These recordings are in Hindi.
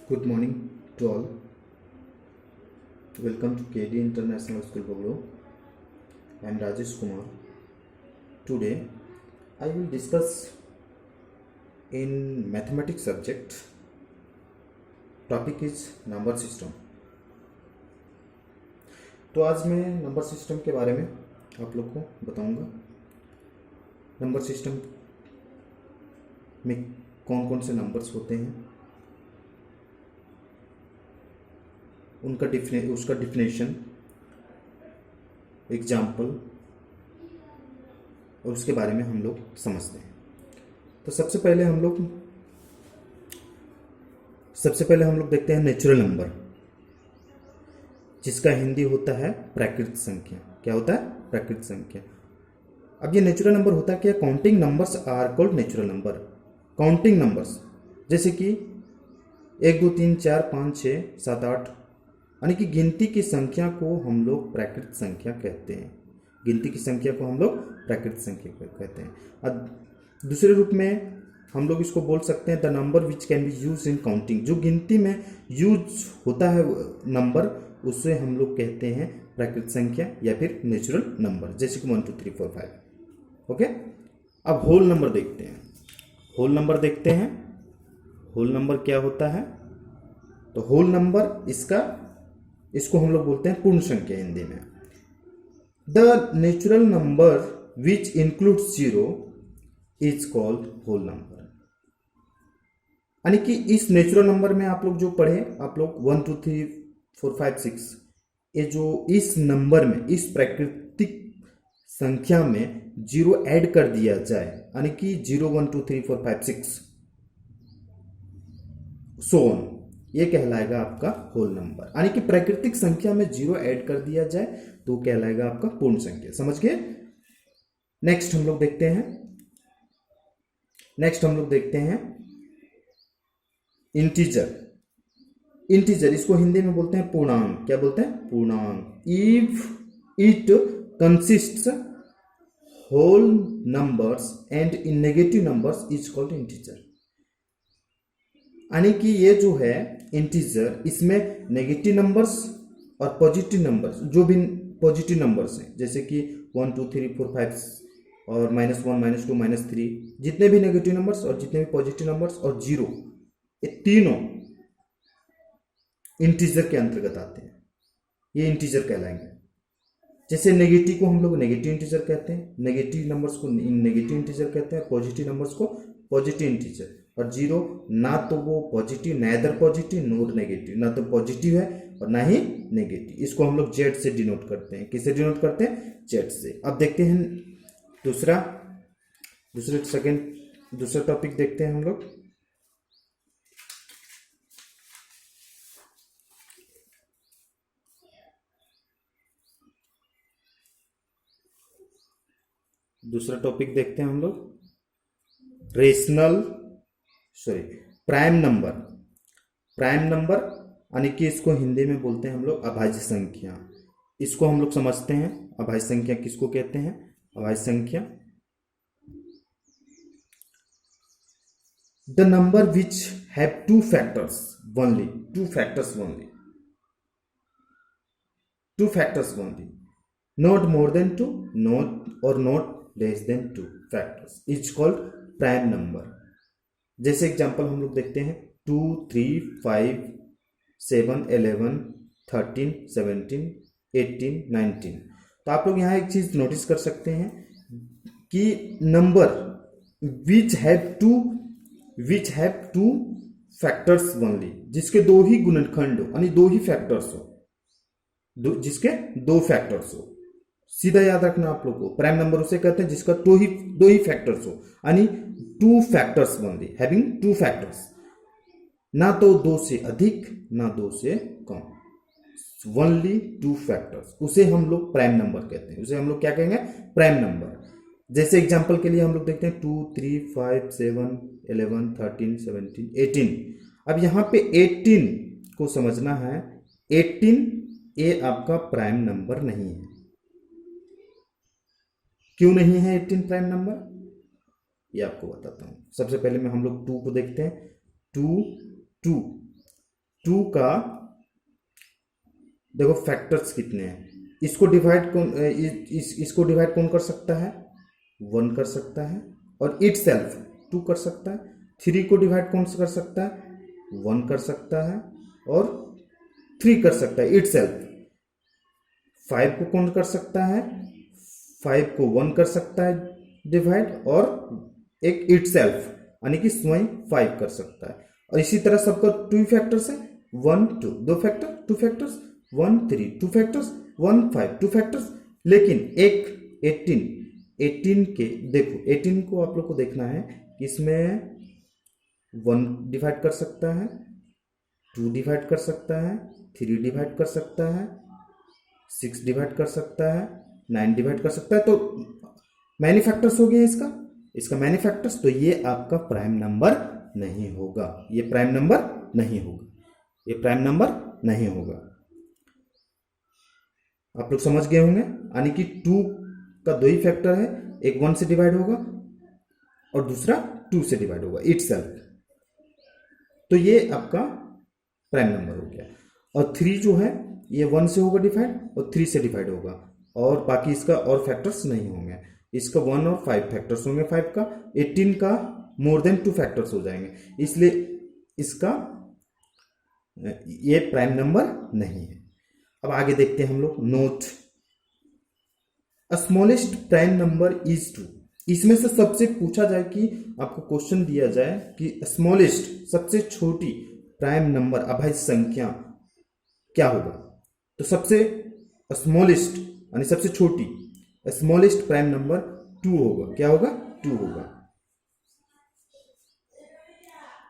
Good morning to all. Welcome to KD International School, Bangalore. I am Rajesh Kumar. Today, I will discuss in mathematics subject. Topic is number system. तो आज मैं नंबर सिस्टम के बारे में आप लोग को बताऊंगा। नंबर सिस्टम में कौन कौन से नंबर्स होते हैं, उसका डिफिनेशन, एग्जाम्पल और उसके बारे में हम लोग समझते हैं। तो सबसे पहले हम लोग देखते हैं नेचुरल नंबर, जिसका हिंदी होता है प्राकृत संख्या। क्या होता है? प्राकृत संख्या। अब ये नेचुरल नंबर होता है क्या? Counting numbers are called natural number. Counting numbers जैसे कि 1 2 3 4 5 6 7 8, यानी कि गिनती की संख्या को हम लोग प्राकृत संख्या कहते हैं। गिनती की संख्या को हम लोग प्राकृत संख्या कहते हैं। अब दूसरे रूप में हम लोग इसको बोल सकते हैं the number which can B use in counting. जो गिनती में यूज होता है नंबर, उससे हम लोग कहते हैं प्राकृत संख्या या फिर नेचुरल नंबर, जैसे कि 1 2 3 4 5। ओके, अब होल नंबर देखते हैं। होल नंबर क्या होता है? तो होल नंबर इसको हम लोग बोलते हैं पूर्ण संख्या हिंदी में। The natural number which includes 0 is called whole number. यानी कि इस नेचुरल नंबर में आप लोग जो पढ़े, आप लोग 1 2 3 4 5 6, ये जो इस नंबर में, इस प्राकृतिक संख्या में 0 ऐड कर दिया जाए, यानी कि 0 1 2 3 4 5 6 सो ऑन, ये कहलाएगा आपका होल नंबर। यानी कि प्राकृतिक संख्या में 0 ऐड कर दिया जाए तो कहलाएगा आपका पूर्ण संख्या। समझ गए? नेक्स्ट हम लोग देखते हैं इंटीजर। इसको हिंदी में बोलते हैं पूर्णांक। क्या बोलते हैं? पूर्णांक। If it consists whole numbers and in negative numbers is called integer. यानी कि ये जो है इंटीजर, इसमें नेगेटिव नंबर्स और पॉजिटिव नंबर्स, जो भी पॉजिटिव नंबर्स हैं, जैसे कि 1 2 3 4 5 और -1 -2 -3, जितने भी नेगेटिव नंबर्स और जितने भी पॉजिटिव नंबर्स और 0, ये तीनों इंटीजर के अंतर्गत आते हैं। ये इंटीजर कहलाएंगे। जैसे नेगेटिव को हम लोग नेगेटिव इंटीजर कहते हैं, नेगेटिव नंबर्स को नेगेटिव इंटीजर कहते हैं, पॉजिटिव नंबर्स को पॉजिटिव इंटीजर। और 0 ना तो वो पॉजिटिव, नैदर पॉजिटिव नोर नेगेटिव, ना तो पॉजिटिव है और ना ही नेगेटिव। इसको हम लोग जेड से डिनोट करते हैं। किससे डिनोट करते हैं? जेड से। अब देखते हैं दूसरा टॉपिक देखते हैं हम लोग। दूसरा टॉपिक देखते हैं हम लोग प्राइम नंबर, यानी कि इसको हिंदी में बोलते हैं हम लोग अभाज्य संख्या। इसको हम लोग समझते हैं। अभाज्य संख्या किसको कहते हैं? अभाज्य संख्या the number which have two factors only, not more than 2, not less than 2 factors is called prime number. जैसे एग्जांपल हम लोग देखते हैं 2 3 5 7 11 13 17 18 19। तो आप लोग यहाँ एक चीज नोटिस कर सकते हैं कि number which have two factors only, जिसके दो ही गुणनखंड हो, यानी दो ही फैक्टर्स हो, जिसके दो फैक्टर्स हो। सीधा याद रखना आप लोग को, प्राइम नंबर उसे कहते हैं जिसका दो ही फैक्टर्स हो, यानी 2 फैक्टर्स ओनली, हैविंग 2 फैक्टर्स, ना तो 2 से अधिक ना 2 से कम, ओनली 2 फैक्टर्स, उसे हम लोग प्राइम नंबर कहते हैं। उसे हम लोग क्या कहेंगे? Prime number. जैसे एग्जांपल के लिए हम लोग देखते हैं 2 3 5 7 11 13 17 18। अब यहाँ पे 18 को समझना है। 18 ये आपका प्राइम नंबर नहीं है। क्यों नहीं है 18 प्राइम नंबर? ये आपको बताता हूं। सबसे पहले में हम लोग 2 को देखते हैं। 2 टू का देखो फैक्टर्स कितने हैं, इसको डिवाइड कौन इसको डिवाइड कौन कर सकता है, वन कर सकता है, और इट सेल्फ टू कर सकता है। थ्री को डिवाइड कौन सा कर सकता है, वन कर सकता है और थ्री कर सकता है इट सेल्फ। फाइव को कौन कर सकता है, फाइव को वन कर सकता है डिवाइड, और एक इट सेल्फ यानी कि स्वयं फाइव कर सकता है। और इसी तरह सबका टू फैक्टर्स है, वन टू, दो factor two factors, one three two factors, one five two factors. लेकिन एक 18 के देखो 18 को आप लोग को देखना है कि इसमें वन डिवाइड कर सकता है, टू डिवाइड कर सकता है, थ्री डिवाइड कर सकता है, सिक्स डिवाइड कर सकता है, नाइन डिवाइड कर सकता है। तो मैनी फैक्टर्स हो गया इसका मैनी फैक्टर्स। तो ये आपका प्राइम नंबर नहीं होगा, ये प्राइम नंबर नहीं होगा, ये प्राइम नंबर नहीं होगा। आप लोग समझ गए होंगे, यानी कि टू का दो ही फैक्टर है, एक वन से डिवाइड होगा और दूसरा टू से डिवाइड होगा इट सेल्फ। तो ये आपका प्राइम नंबर हो गया। और थ्री जो है ये वन से होगा डिवाइड और थ्री से डिवाइड होगा, और बाकी इसका और फैक्टर्स नहीं होंगे। इसका वन और फाइव फैक्टर्स होंगे, फाइव का 18 का मोर देन टू फैक्टर्स हो जाएंगे, इसलिए इसका ये प्राइम नंबर नहीं है। अब आगे देखते हैं हम लोग, note smallest prime number is two. इसमें से सबसे पूछा जाए कि आपको क्वेश्चन दिया जाए कि स्मॉलेस्ट सबसे छोटी प्राइम नंबर अभाज्य संख्या क्या होगा, तो सबसे स्मॉलेस्ट यानी सबसे छोटी स्मॉलेस्ट प्राइम नंबर टू होगा। क्या होगा, टू होगा।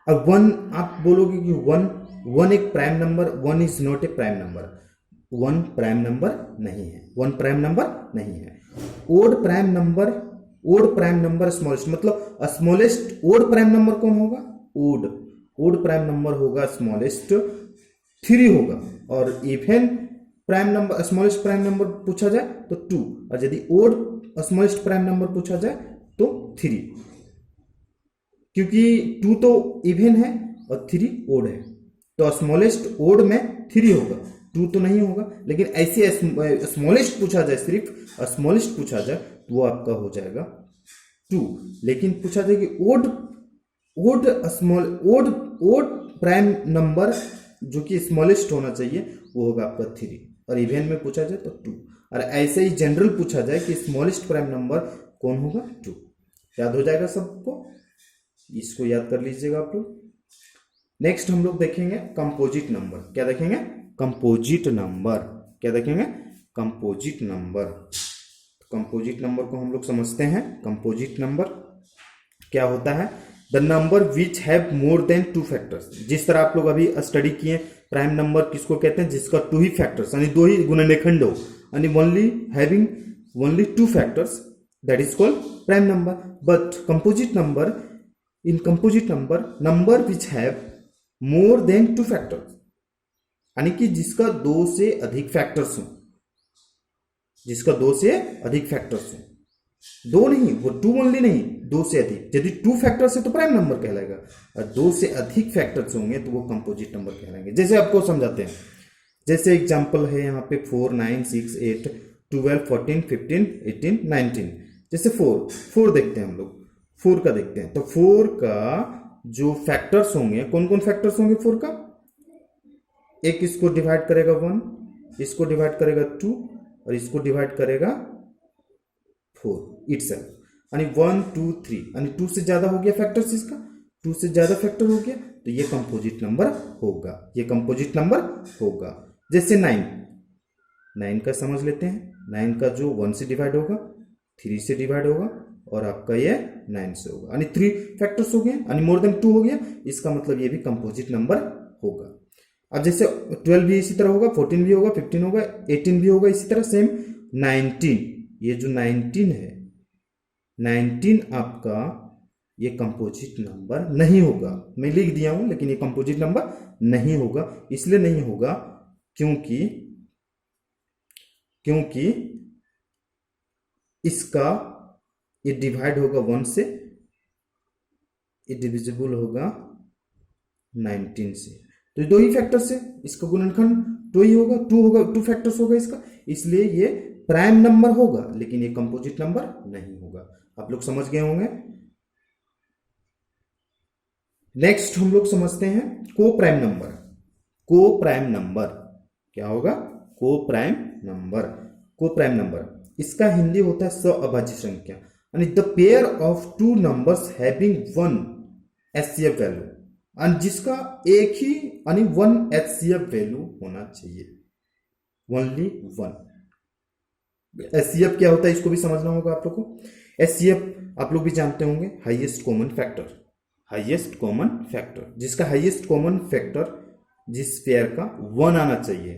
अब वन आप बोलोगे कि वन एक prime number, one is not a prime number, one prime number नहीं है, वन प्राइम नंबर नहीं है। ओड प्राइम नंबर स्मॉलेस्ट, मतलब स्मॉलेस्ट ओड प्राइम नंबर कौन होगा, ओड प्राइम नंबर होगा स्मॉलेस्ट, थ्री होगा। और even prime number smallest prime number पूछा जाए तो टू, और यदि ओड स्मॉलेस्ट प्राइम नंबर पूछा जाए तो थ्री, क्योंकि टू तो इवन है और थ्री ओड है, तो स्मॉलेस्ट ओड में थ्री होगा, टू तो नहीं होगा। लेकिन ऐसे स्मॉलेस्ट पूछा जाए, सिर्फ स्मॉलेस्ट पूछा जाए तो वो आपका हो जाएगा टू। लेकिन पूछा जाए कि ओड प्राइम नंबर जो कि स्मॉलेस्ट होना चाहिए वो होगा आपका थ्री, और इवन में पूछा जाए तो टू। और ऐसे ही जनरल पूछा जाए कि स्मॉलेस्ट प्राइम नंबर कौन होगा, टू। याद हो जाएगा सबको, इसको याद कर लीजिएगा आप लोग। नेक्स्ट हम लोग देखेंगे कंपोजिट नंबर। क्या देखेंगे, कंपोजिट नंबर। क्या देखेंगे, कंपोजिट नंबर। कंपोजिट नंबर को हम लोग समझते हैं। कंपोजिट नंबर क्या होता है, the number which have more than two factors. जिस तरह आप लोग अभी स्टडी किए, प्राइम नंबर किसको कहते हैं, जिसका टू ही फैक्टर्स यानी दो ही गुणनखंड हो, यानी only having only two factors, that is called prime number. But composite number, in composite number which have more than two factors, यानी कि जिसका दो से अधिक फैक्टर्स हो, जिसका दो से अधिक फैक्टर्स हो, दो नहीं, वो टू ओनली नहीं, दो से अधिक। यदि टू फैक्टर्स है तो प्राइम नंबर कहलाएगा, और दो से अधिक फैक्टर्स होंगे तो वो कंपोजिट नंबर कहलाएंगे। जैसे आपको समझाते हैं, जैसे एग्जांपल है यहाँ पे 4 9 6 8 12 14 15 18 19। जैसे 4 देखते हैं हम लोग, 4 का देखते हैं। तो 4 का जो फैक्टर्स होंगे, कौन कौन फैक्टर्स होंगे 4 का, एक इसको डिवाइड करेगा 1, इसको डिवाइड करेगा 2, और इसको डिवाइड करेगा 4 इटसेल्फ, यानी 1 2 3, यानी 2 से ज्यादा हो गया फैक्टर्स, इसका 2 से ज्यादा फैक्टर हो गया, तो ये कंपोजिट नंबर होगा, ये कंपोजिट नंबर होगा। जैसे 9 का समझ लेते हैं। 9 का जो 1 से डिवाइड होगा, 3 से डिवाइड होगा, और आपका ये 9 से होगा, यानी 3 फैक्टर्स हो गए, यानी मोर देन 2 हो गया। इसका मतलब ये भी कंपोजिट नंबर होगा। अब जैसे 12 भी इसी तरह होगा, 14 भी होगा, 15 होगा, 18 भी होगा, इसी तरह सेम 19। ये जो 19 है, 19 आपका ये कंपोजिट नंबर नहीं होगा। मैं लिख दिया हूं, लेकिन ये कंपोजिट नंबर नहीं होगा। इसलिए नहीं होगा क्योंकि इसका ये डिवाइड होगा 1 से, ये डिविजिबल होगा 19 से, तो दो ही फैक्टर्स है, इसका गुणनखंड टू ही होगा, टू होगा, टू फैक्टर्स होगा इसका, इसलिए ये प्राइम नंबर होगा, लेकिन ये कंपोजिट नंबर नहीं होगा। आप लोग समझ गए होंगे। नेक्स्ट हम लोग समझते हैं को प्राइम नंबर। को प्राइम नंबर क्या होगा? को प्राइम नंबर। को प्राइम नंबर इसका हिंदी होता है सअभाज्य संख्या, यानी the pair of two numbers having one HCF value, और जिसका एक ही यानी वन एचसीएफ वैल्यू होना चाहिए, ओनली वन। एचसीएफ क्या होता है इसको भी समझना होगा आप लोग को। एचसीएफ आप लोग भी जानते होंगे, highest common factor. Highest common factor, जिसका हाईएस्ट कॉमन फैक्टर जिस पेयर का वन आना चाहिए,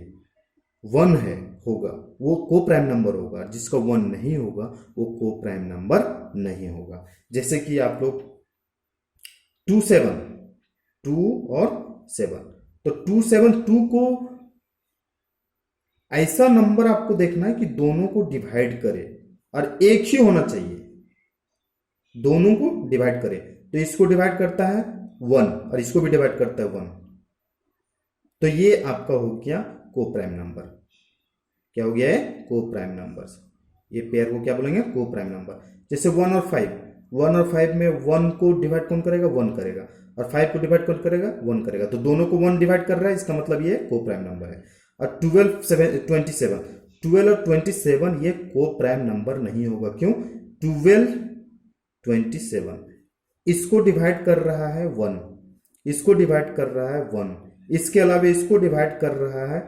वन है होगा, वो को प्राइम नंबर होगा। जिसका वन नहीं होगा वो को प्राइम नंबर नहीं होगा। जैसे कि आप लोग 2 7, 2 और 7, तो 2 7 2 को ऐसा नंबर आपको देखना है कि दोनों को डिवाइड करे और एक ही होना चाहिए, दोनों को डिवाइड करे। तो इसको डिवाइड करता है 1 और इसको भी डिवाइड करता है 1, तो ये आपका हो गया को प्राइम नंबर। क्या हो गया है? को प्राइम नंबर्स। ये पेयर को क्या बोलेंगे? को प्राइम नंबर। जैसे 1 और 5, 1 और 5 में 1 को डिवाइड कौन करेगा? 1 करेगा, और 5 को डिवाइड कौन करेगा? 1 करेगा, तो दोनों को 1 डिवाइड कर रहा है, इसका मतलब ये को प्राइम नंबर है। और 12 27, 12 और 27 ये को प्राइम नंबर नहीं होगा। क्यों? 12 27 इसको डिवाइड कर रहा है 1, इसको डिवाइड कर रहा है 1, इसके अलावा इसको डिवाइड कर रहा है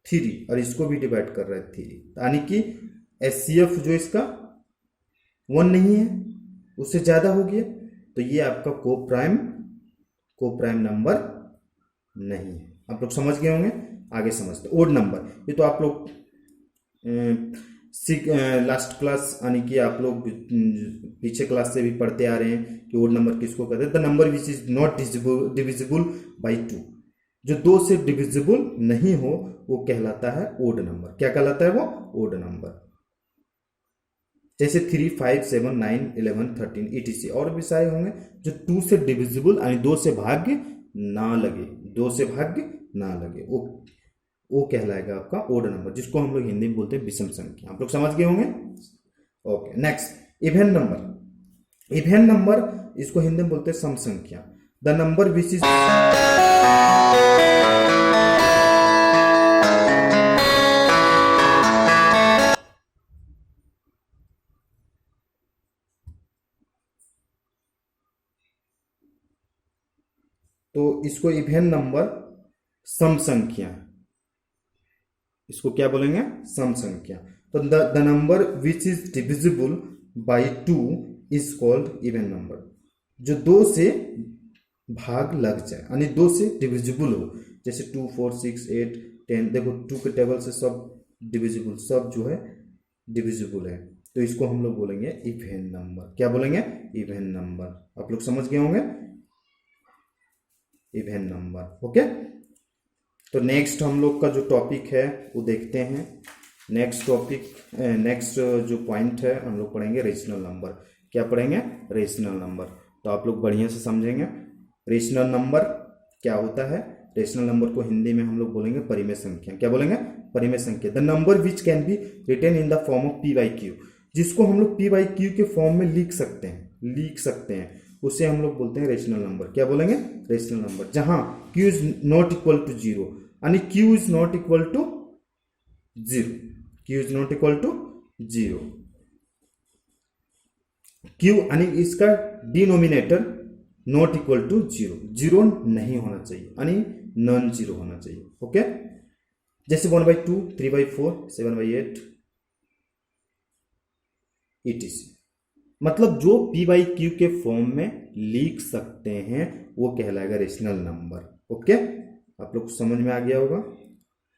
3 और इसको भी डिवाइड कर रहा है 3, यानी कि एचसीएफ जो इसका 1 नहीं है, उससे ज्यादा हो गया, तो ये आपका को प्राइम नंबर नहीं है। आप लोग समझ गए होंगे। आगे समझते ओड नंबर। ये तो आप लोग लास्ट क्लास यानी कि आप लोग पीछे क्लास से भी पढ़ते आ रहे हैं कि ओड नंबर किसको कहते हैं? The number which is not divisible by 2, जो 2 से डिविजिबल नहीं हो वो कहलाता है ओड नंबर। क्या कहलाता है वो? Odd number. जैसे 3 5 7 9 11 13 etc और भी सारे होंगे जो 2 से डिविजिबल यानी 2 से भाग्य ना लगे, 2 से भाग्य ना लगे, वो कहलाएगा आपका ओड नंबर, जिसको हम लोग हिंदी में बोलते हैं विषम संख्या। आप लोग समझ गए होंगे। Okay, next even number. Even number इसको हिंदी में बोलते हैं सम संख्या। द नंबर विच इज तो इसको इवेन नंबर सम संख्या, इसको क्या बोलेंगे? सम संख्या। तो the number which is divisible by 2 is called even number. जो 2 से भाग लग जाए यानी 2 से डिविजिबल हो, जैसे 2 4 6 8 10, देखो 2 के टेबल से सब डिविजिबल, सब जो है डिविजिबल है, तो इसको हम लोग बोलेंगे इवेन नंबर। क्या बोलेंगे? Even number. आप लोग समझ गए होंगे इवेन नंबर। ओके, तो नेक्स्ट हम लोग का जो टॉपिक है वो देखते हैं। नेक्स्ट टॉपिक, नेक्स्ट जो पॉइंट है हम लोग पढ़ेंगे रेशनल नंबर। क्या पढ़ेंगे? Rational number. तो आप लोग बढ़िया से समझेंगे रेशनल नंबर क्या होता है। रेशनल नंबर को हिंदी में हम लोग बोलेंगे परिमेय संख्या। क्या बोलेंगे? परिमेय संख्या। The number which can be written in the form of p by q, जिसको हम लोग पी बाई क्यू के फॉर्म में लिख सकते हैं, उसे हम लोग बोलते हैं रेशनल नंबर। क्या बोलेंगे? Rational number. जहां q is not equal to 0, यानी q is not equal to 0, q is not equal to 0, q यानी इसका डिनोमिनेटर नॉट इक्वल टू 0, 0 नहीं होना चाहिए, यानी नॉन 0 होना चाहिए। ओके, जैसे 1/2 3/4 7/8 etc, मतलब जो p बाई क्यू के फॉर्म में लिख सकते हैं वो कहलाएगा रेशनल नंबर। ओके, आप लोग को समझ में आ गया होगा।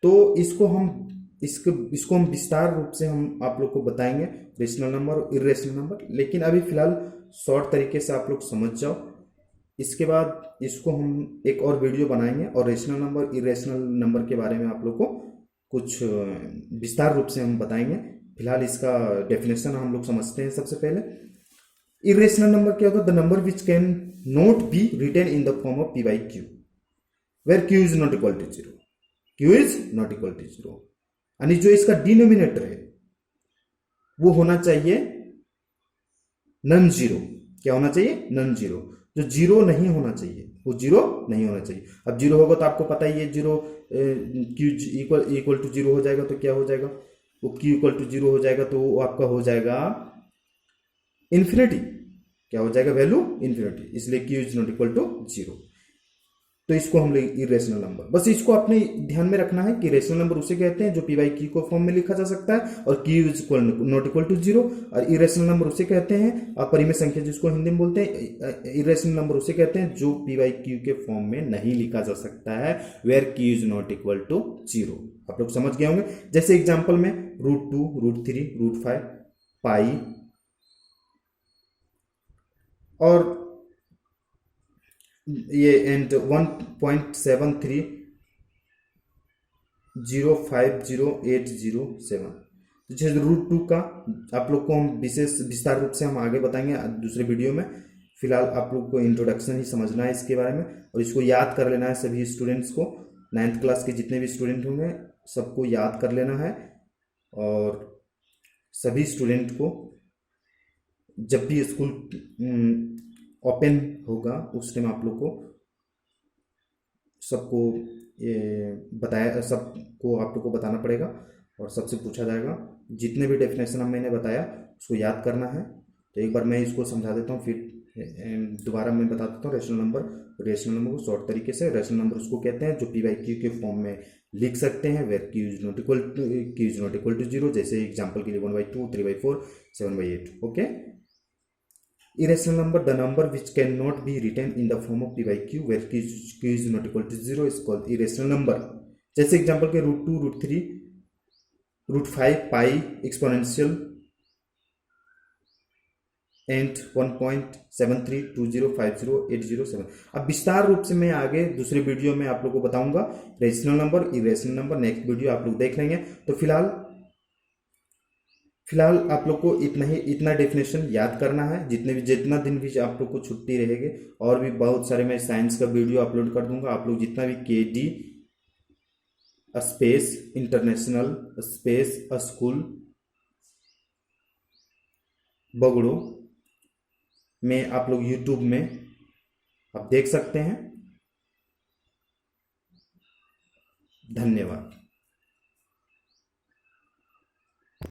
तो इसको हम विस्तार रूप से हम आप लोग को बताएंगे रेशनल नंबर और इरेशनल नंबर, लेकिन अभी फिलहाल शॉर्ट तरीके से आप लोग समझ जाओ। इसके बाद इसको हम एक और वीडियो बनाएंगे और रेशनल नंबर इरेशनल नंबर के बारे में आप लोग को कुछ विस्तार रूप से हम बताएंगे। फिलहाल इसका डेफिनेशन हम लोग समझते हैं। सबसे पहले इरेशनल नंबर क्या होता है? The number which cannot be written in the form of p by q where q is not equal to zero, q is not equal to zero. यानी जो इसका डिनोमिनेटर है वो होना चाहिए नन जीरो। क्या होना चाहिए? None zero. जो जीरो नहीं होना चाहिए वो जीरो नहीं होना चाहिए। अब जीरो होगा तो आपको पता ही है, zero q equal to zero हो जाएगा तो क्या हो जाएगा? वो क्यू इक्वल टू जीरो हो जाएगा तो वो आपका हो जाएगा इन्फिनिटी। क्या हो जाएगा? Value infinity. इसलिए Q is not equal to zero. तो इसको हम लोग इरेशनल नंबर, बस इसको अपने ध्यान में रखना है कि रेशनल नंबर उसे कहते हैं जो पी बाई क्यू को फॉर्म में लिखा जा सकता है और q is not equal to zero. और इरेशनल नंबर उसे कहते हैं अपरिमेय संख्या जिसको हिंदी में बोलते हैं। इरेशनल नंबर उसे कहते हैं जो पी बाई क्यू के फॉर्म में नहीं लिखा जा सकता है, where q is not equal to zero. आप लोग समझ गए होंगे। जैसे एग्जाम्पल में √2, √3, √5, पाई और ये एंड 1.73050807। जैसे √2 का आप लोग को हम विस्तार रूप से हम आगे बताएंगे दूसरे वीडियो में। फिलहाल आप लोग को इंट्रोडक्शन ही समझना है इसके बारे में और इसको याद कर लेना है सभी स्टूडेंट्स को। 9th क्लास के जितने भी स्टूडेंट होंगे सबको याद कर लेना है। और सभी स्टूडेंट को जब भी स्कूल ओपन होगा उस टाइम आप लोग को सबको ये बताया, सबको आप लोग को बताना पड़ेगा और सबसे पूछा जाएगा। जितने भी डेफिनेशन हम मैंने बताया उसको याद करना है। तो एक बार मैं इसको समझा देता हूँ, फिर दोबारा मैं बता देता हूँ। रेशनल नंबर को शॉर्ट तरीके से, रेशनल नंबर उसको कहते हैं जो पी बाई क्यू के फॉर्म में लिख सकते हैं where q is not equal to zero. जैसे एग्जाम्पल के लिए 1/2, 3/4, 7/8। Okay. Irrational number, the number which cannot be written in the form of p by q where q is not equal to 0 is called irrational number। जैसे एग्जांपल के √2, √3, √5, पाई, एक्सपोनेंशियल एंड 1.7320508007। अब विस्तार रूप से मैं आगे दूसरे वीडियो में आप लोग को बताऊंगा rational number, irrational number. Next video आप लोग देख लेंगे। तो फिलहाल आप लोग को इतना डेफिनेशन याद करना है। जितना दिन भी आप लोग को छुट्टी रहेगी, और भी बहुत सारे मैं साइंस का वीडियो अपलोड कर दूंगा। आप लोग जितना भी KD space international space school Bagdo में आप लोग यूट्यूब में आप देख सकते हैं। धन्यवाद।